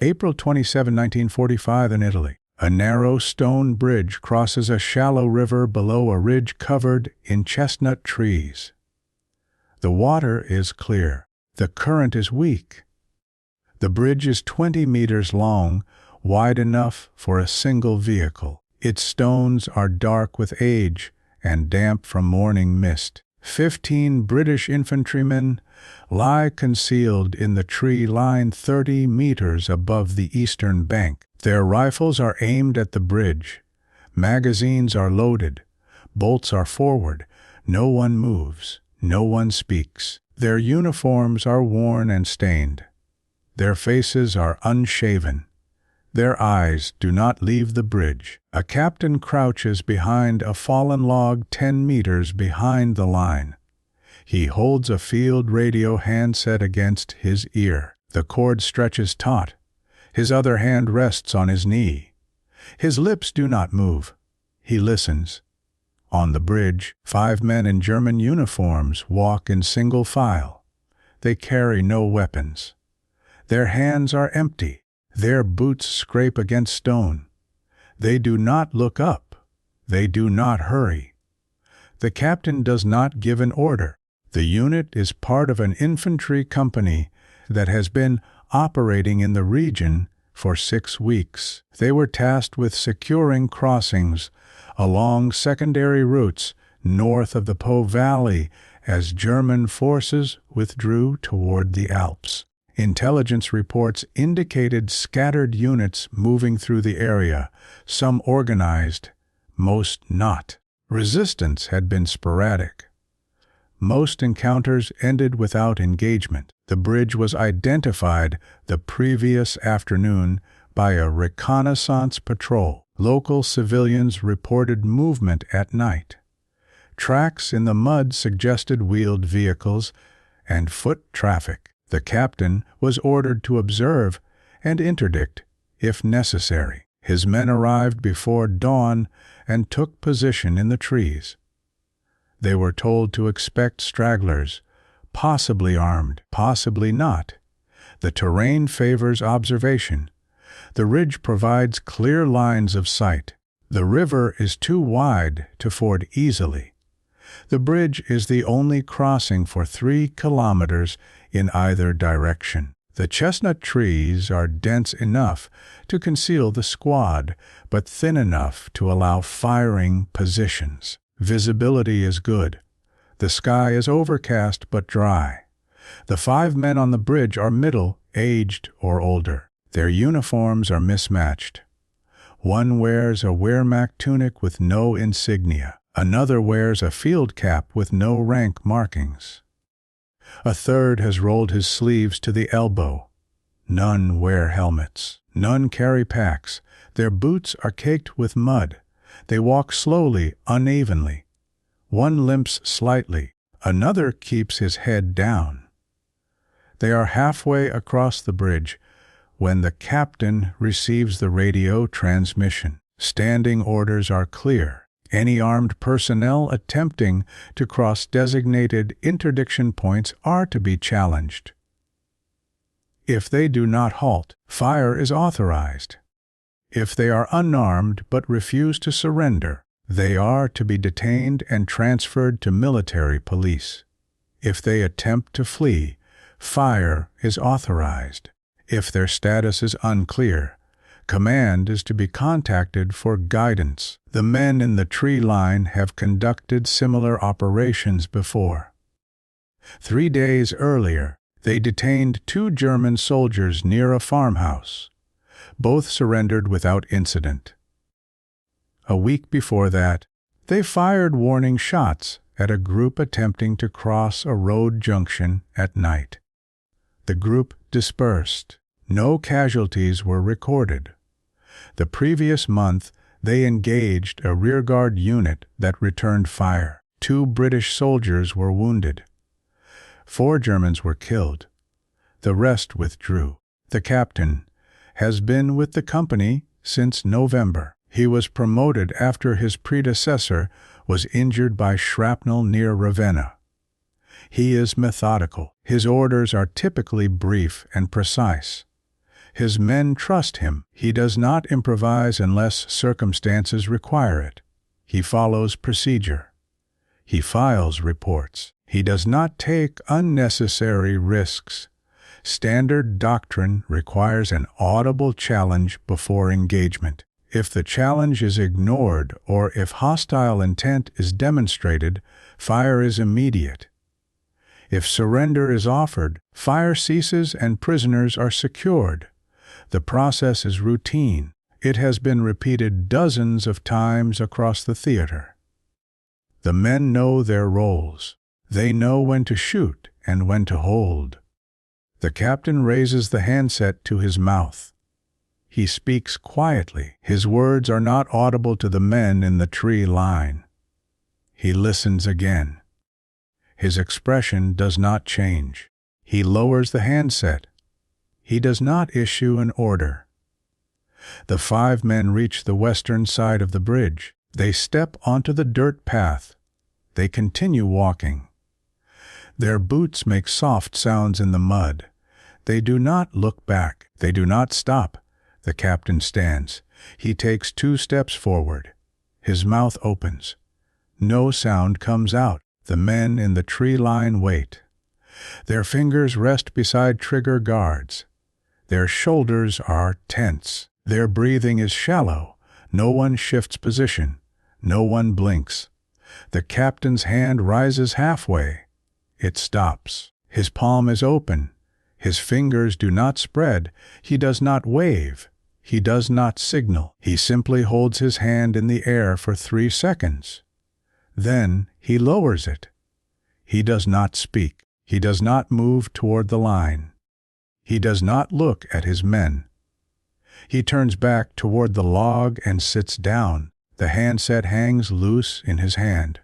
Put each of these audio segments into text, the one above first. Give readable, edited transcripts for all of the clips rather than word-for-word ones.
April 27, 1945 in Italy. A narrow stone bridge crosses a shallow river below a ridge covered in chestnut trees. The water is clear. The current is weak. The bridge is 20 meters long, wide enough for a single vehicle. Its stones are dark with age and damp from morning mist. 15 British infantrymen lie concealed in the tree line 30 meters above the eastern bank. Their rifles are aimed at the bridge. Magazines are loaded. Bolts are forward. No one moves. No one speaks. Their uniforms are worn and stained. Their faces are unshaven. Their eyes do not leave the bridge. A captain crouches behind a fallen log 10 meters behind the line. He holds a field radio handset against his ear. The cord stretches taut. His other hand rests on his knee. His lips do not move. He listens. On the bridge, 5 men in German uniforms walk in single file. They carry no weapons. Their hands are empty. Their boots scrape against stone. They do not look up. They do not hurry. The captain does not give an order. The unit is part of an infantry company that has been operating in the region for 6 weeks. They were tasked with securing crossings along secondary routes north of the Po Valley as German forces withdrew toward the Alps. Intelligence reports indicated scattered units moving through the area, some organized, most not. Resistance had been sporadic. Most encounters ended without engagement. The bridge was identified the previous afternoon by a reconnaissance patrol. Local civilians reported movement at night. Tracks in the mud suggested wheeled vehicles and foot traffic. The captain was ordered to observe and interdict if necessary. His men arrived before dawn and took position in the trees. They were told to expect stragglers, possibly armed, possibly not. The terrain favors observation. The ridge provides clear lines of sight. The river is too wide to ford easily. The bridge is the only crossing for 3 kilometers in either direction. The chestnut trees are dense enough to conceal the squad, but thin enough to allow firing positions. Visibility is good. The sky is overcast but dry. The 5 men on the bridge are middle-aged or older. Their uniforms are mismatched. One wears a Wehrmacht tunic with no insignia. Another wears a field cap with no rank markings. A third has rolled his sleeves to the elbow. None wear helmets. None carry packs. Their boots are caked with mud. They walk slowly, unevenly. One limps slightly. Another keeps his head down. They are halfway across the bridge when the captain receives the radio transmission. Standing orders are clear. Any armed personnel attempting to cross designated interdiction points are to be challenged. If they do not halt, fire is authorized. If they are unarmed but refuse to surrender, they are to be detained and transferred to military police. If they attempt to flee, fire is authorized. If their status is unclear, command is to be contacted for guidance. The men in the tree line have conducted similar operations before. 3 days earlier, they detained 2 German soldiers near a farmhouse. Both surrendered without incident. A week before that, they fired warning shots at a group attempting to cross a road junction at night. The group dispersed. No casualties were recorded. The previous month, they engaged a rearguard unit that returned fire. 2 British soldiers were wounded. 4 Germans were killed. The rest withdrew. The captain has been with the company since November. He was promoted after his predecessor was injured by shrapnel near Ravenna. He is methodical. His orders are typically brief and precise. His men trust him. He does not improvise unless circumstances require it. He follows procedure. He files reports. He does not take unnecessary risks. Standard doctrine requires an audible challenge before engagement. If the challenge is ignored or if hostile intent is demonstrated, fire is immediate. If surrender is offered, fire ceases and prisoners are secured. The process is routine. It has been repeated dozens of times across the theater. The men know their roles. They know when to shoot and when to hold. The captain raises the handset to his mouth. He speaks quietly. His words are not audible to the men in the tree line. He listens again. His expression does not change. He lowers the handset. He does not issue an order. The 5 men reach the western side of the bridge. They step onto the dirt path. They continue walking. Their boots make soft sounds in the mud. They do not look back. They do not stop. The captain stands. He takes 2 steps forward. His mouth opens. No sound comes out. The men in the tree line wait. Their fingers rest beside trigger guards. Their shoulders are tense. Their breathing is shallow. No one shifts position. No one blinks. The captain's hand rises halfway. It stops. His palm is open. His fingers do not spread. He does not wave. He does not signal. He simply holds his hand in the air for 3 seconds. Then he lowers it. He does not speak. He does not move toward the line. He does not look at his men. He turns back toward the log and sits down. The handset hangs loose in his hand.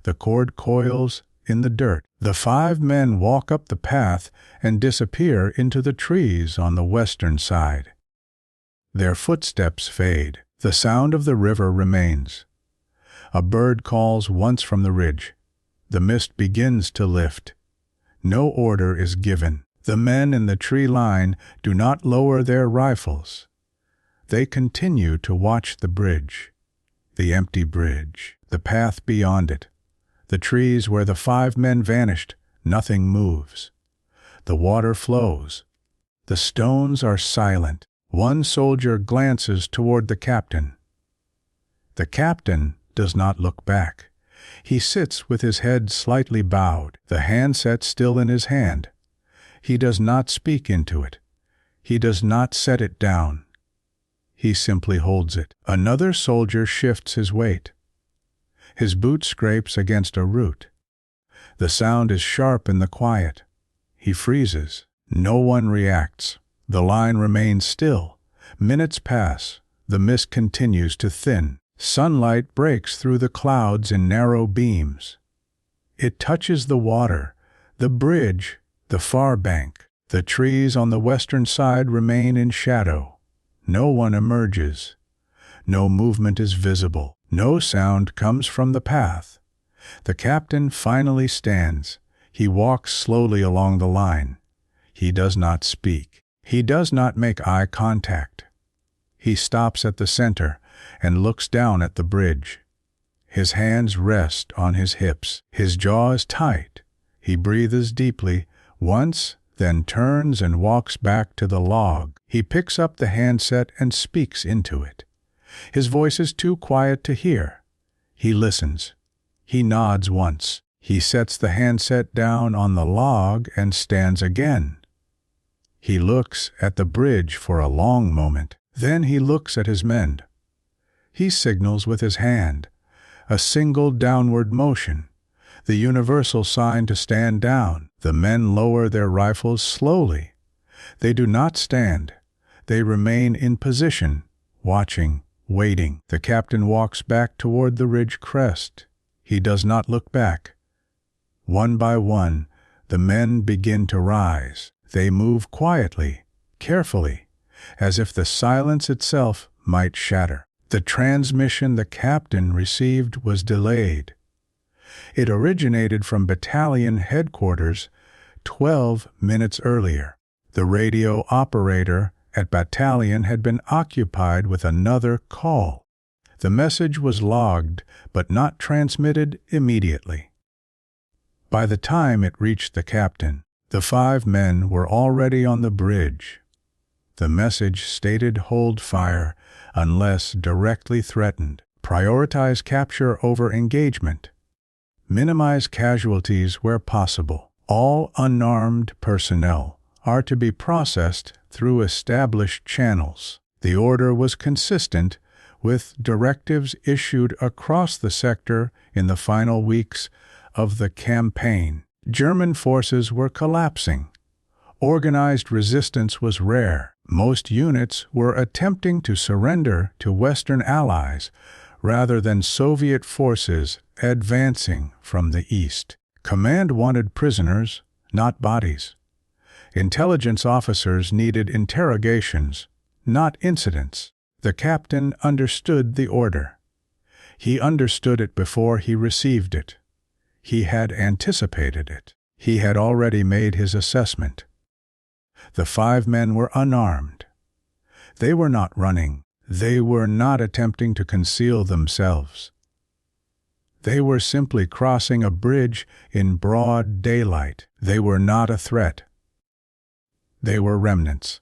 The cord coils in the dirt. The 5 men walk up the path and disappear into the trees on the western side. Their footsteps fade. The sound of the river remains. A bird calls once from the ridge. The mist begins to lift. No order is given. The men in the tree line do not lower their rifles. They continue to watch the bridge. The empty bridge. The path beyond it. The trees where the 5 men vanished. Nothing moves. The water flows. The stones are silent. One soldier glances toward the captain. The captain does not look back. He sits with his head slightly bowed, the handset still in his hand. He does not speak into it. He does not set it down. He simply holds it. Another soldier shifts his weight. His boot scrapes against a root. The sound is sharp in the quiet. He freezes. No one reacts. The line remains still. Minutes pass. The mist continues to thin. Sunlight breaks through the clouds in narrow beams. It touches the water, the bridge, the far bank. The trees on the western side remain in shadow. No one emerges. No movement is visible. No sound comes from the path. The captain finally stands. He walks slowly along the line. He does not speak. He does not make eye contact. He stops at the center and looks down at the bridge. His hands rest on his hips. His jaw is tight. He breathes deeply once, then turns and walks back to the log. He picks up the handset and speaks into it. His voice is too quiet to hear. He listens. He nods once. He sets the handset down on the log and stands again. He looks at the bridge for a long moment. Then he looks at his men. He signals with his hand, a single downward motion, the universal sign to stand down. The men lower their rifles slowly. They do not stand. They remain in position, watching, waiting. The captain walks back toward the ridge crest. He does not look back. One by one, the men begin to rise. They move quietly, carefully, as if the silence itself might shatter. The transmission the captain received was delayed. It originated from battalion headquarters 12 minutes earlier. The radio operator at battalion had been occupied with another call. The message was logged, but not transmitted immediately. By the time it reached the captain, the 5 men were already on the bridge. The message stated hold fire unless directly threatened. Prioritize capture over engagement. Minimize casualties where possible. All unarmed personnel are to be processed through established channels. The order was consistent with directives issued across the sector in the final weeks of the campaign. German forces were collapsing. Organized resistance was rare. Most units were attempting to surrender to Western allies rather than Soviet forces advancing from the east. Command wanted prisoners, not bodies. Intelligence officers needed interrogations, not incidents. The captain understood the order. He understood it before he received it. He had anticipated it. He had already made his assessment. The 5 men were unarmed. They were not running. They were not attempting to conceal themselves. They were simply crossing a bridge in broad daylight. They were not a threat. They were remnants.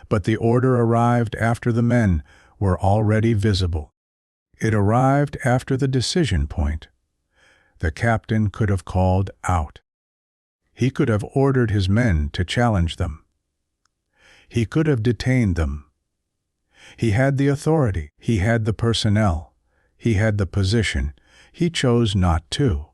But the order arrived after the men were already visible. It arrived after the decision point. The captain could have called out. He could have ordered his men to challenge them. He could have detained them. He had the authority. He had the personnel. He had the position. He chose not to.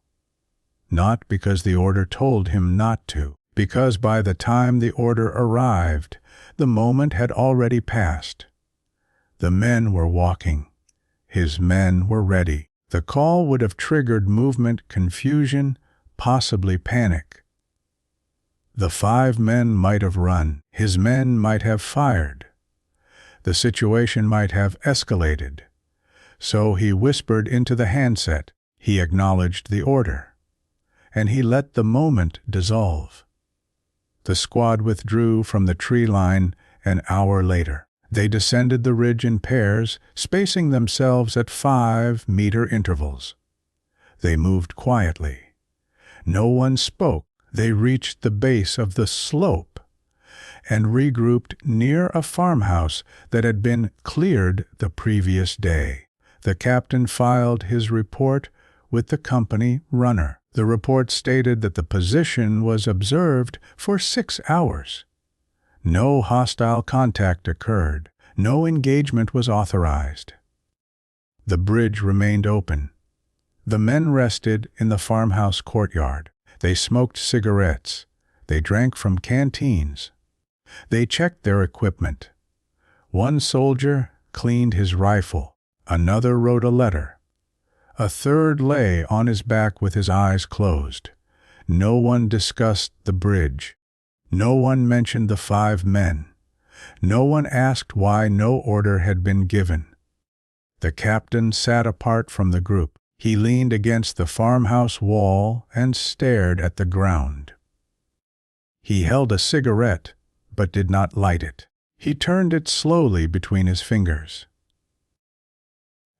Not because the order told him not to, because by the time the order arrived, the moment had already passed. The men were walking. His men were ready. The call would have triggered movement, confusion, possibly panic. The 5 men might have run. His men might have fired. The situation might have escalated. So he whispered into the handset. He acknowledged the order. And he let the moment dissolve. The squad withdrew from the tree line an hour later. They descended the ridge in pairs, spacing themselves at 5-meter intervals. They moved quietly. No one spoke. They reached the base of the slope and regrouped near a farmhouse that had been cleared the previous day. The captain filed his report with the company runner. The report stated that the position was observed for 6 hours. No hostile contact occurred. No engagement was authorized. The bridge remained open. The men rested in the farmhouse courtyard. They smoked cigarettes. They drank from canteens. They checked their equipment. One soldier cleaned his rifle. Another wrote a letter. A third lay on his back with his eyes closed. No one discussed the bridge. No one mentioned the 5 men. No one asked why no order had been given. The captain sat apart from the group. He leaned against the farmhouse wall and stared at the ground. He held a cigarette, but did not light it. He turned it slowly between his fingers.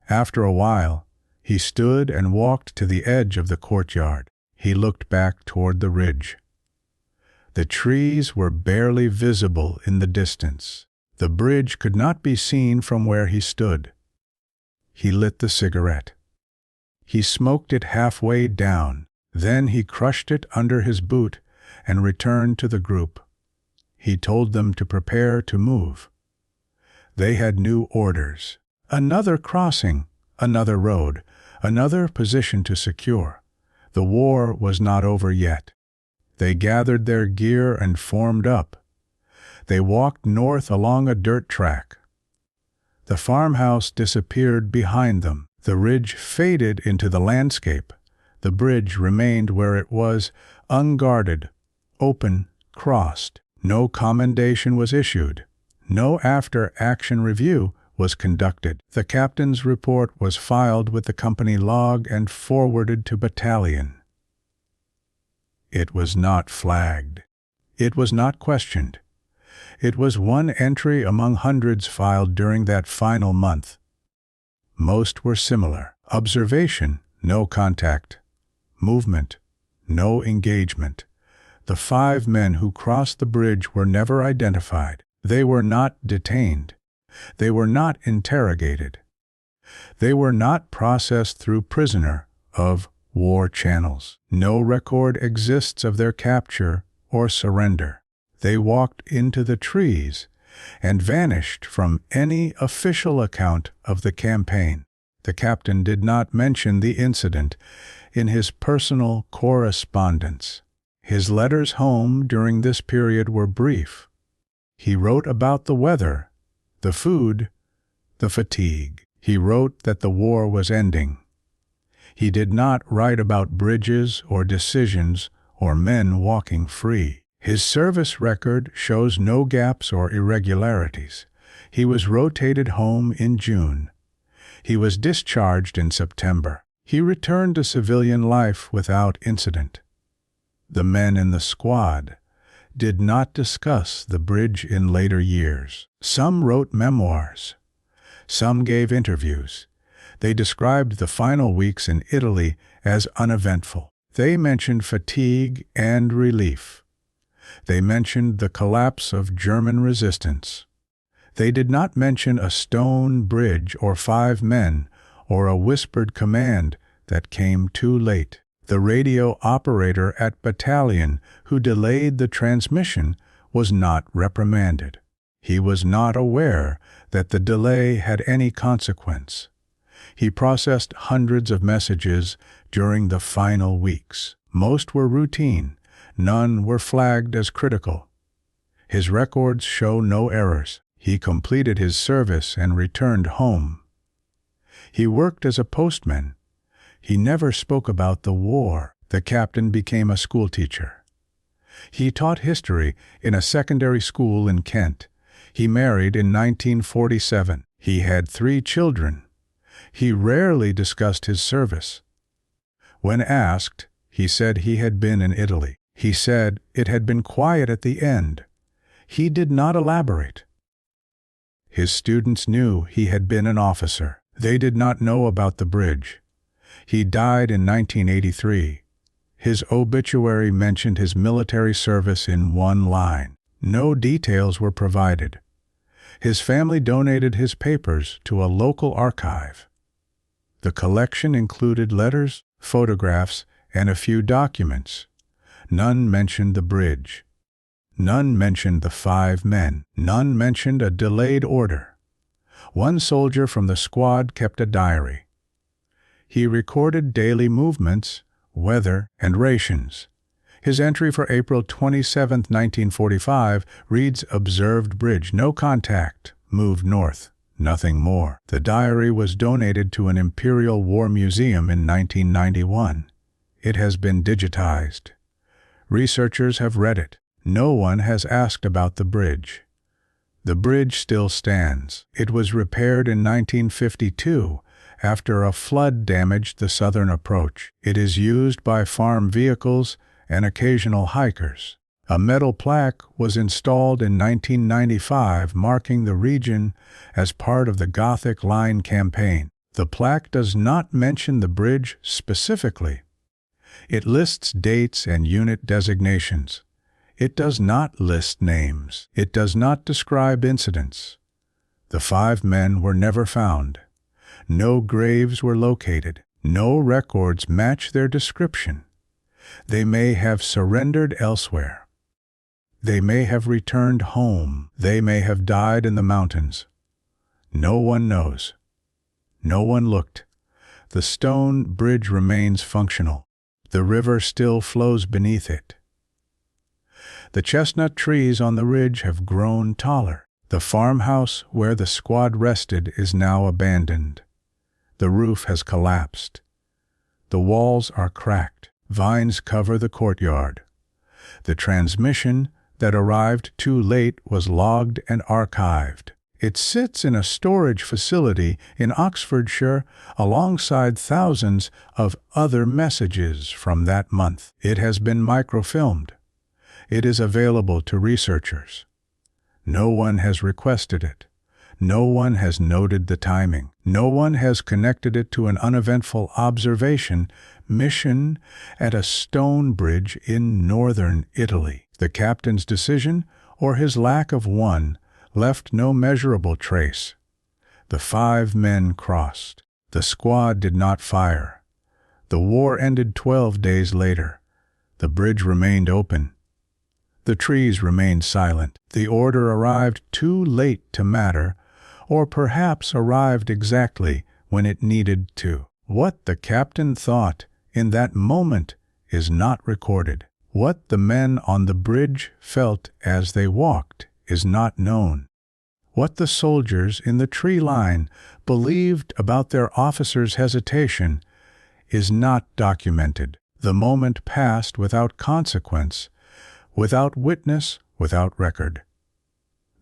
After a while, he stood and walked to the edge of the courtyard. He looked back toward the ridge. The trees were barely visible in the distance. The bridge could not be seen from where he stood. He lit the cigarette. He smoked it halfway down. Then he crushed it under his boot and returned to the group. He told them to prepare to move. They had new orders. Another crossing, another road, another position to secure. The war was not over yet. They gathered their gear and formed up. They walked north along a dirt track. The farmhouse disappeared behind them. The ridge faded into the landscape. The bridge remained where it was, unguarded, open, crossed. No commendation was issued. No after-action review was conducted. The captain's report was filed with the company log and forwarded to battalion. It was not flagged. It was not questioned. It was one entry among hundreds filed during that final month. Most were similar. Observation, no contact. Movement, no engagement. The 5 men who crossed the bridge were never identified. They were not detained. They were not interrogated. They were not processed through prisoner of war channels. No record exists of their capture or surrender. They walked into the trees and vanished from any official account of the campaign. The captain did not mention the incident in his personal correspondence. His letters home during this period were brief. He wrote about the weather, the food, the fatigue. He wrote that the war was ending. He did not write about bridges or decisions or men walking free. His service record shows no gaps or irregularities. He was rotated home in June. He was discharged in September. He returned to civilian life without incident. The men in the squad did not discuss the bridge in later years. Some wrote memoirs. Some gave interviews. They described the final weeks in Italy as uneventful. They mentioned fatigue and relief. They mentioned the collapse of German resistance. They did not mention a stone bridge or 5 men or a whispered command that came too late. The radio operator at battalion who delayed the transmission was not reprimanded. He was not aware that the delay had any consequence. He processed hundreds of messages during the final weeks. Most were routine. None were flagged as critical. His records show no errors. He completed his service and returned home. He worked as a postman. He never spoke about the war. The captain became a schoolteacher. He taught history in a secondary school in Kent. He married in 1947. He had 3 children. He rarely discussed his service. When asked, he said he had been in Italy. He said it had been quiet at the end. He did not elaborate. His students knew he had been an officer. They did not know about the bridge. He died in 1983. His obituary mentioned his military service in 1 line. No details were provided. His family donated his papers to a local archive. The collection included letters, photographs, and a few documents. None mentioned the bridge. None mentioned the 5 men. None mentioned a delayed order. One soldier from the squad kept a diary. He recorded daily movements, weather, and rations. His entry for April 27, 1945, reads, "Observed bridge, no contact, moved north, nothing more." The diary was donated to an Imperial War Museum in 1991. It has been digitized. Researchers have read it. No one has asked about the bridge. The bridge still stands. It was repaired in 1952 after a flood damaged the southern approach. It is used by farm vehicles and occasional hikers. A metal plaque was installed in 1995 marking the region as part of the Gothic Line campaign. The plaque does not mention the bridge specifically. It lists dates and unit designations. It does not list names. It does not describe incidents. The 5 men were never found. No graves were located. No records match their description. They may have surrendered elsewhere. They may have returned home. They may have died in the mountains. No one knows. No one looked. The stone bridge remains functional. The river still flows beneath it. The chestnut trees on the ridge have grown taller. The farmhouse where the squad rested is now abandoned. The roof has collapsed. The walls are cracked. Vines cover the courtyard. The transmission that arrived too late was logged and archived. It sits in a storage facility in Oxfordshire alongside thousands of other messages from that month. It has been microfilmed. It is available to researchers. No one has requested it. No one has noted the timing. No one has connected it to an uneventful observation mission at a stone bridge in northern Italy. The captain's decision, or his lack of one, left no measurable trace. The 5 men crossed. The squad did not fire. The war ended 12 days later. The bridge remained open. The trees remained silent. The order arrived too late to matter, or perhaps arrived exactly when it needed to. What the captain thought in that moment is not recorded. What the men on the bridge felt as they walked is not known. What the soldiers in the tree line believed about their officer's hesitation is not documented. The moment passed without consequence, without witness, without record.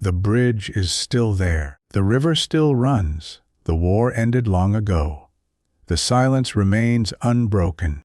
The bridge is still there. The river still runs. The war ended long ago. The silence remains unbroken.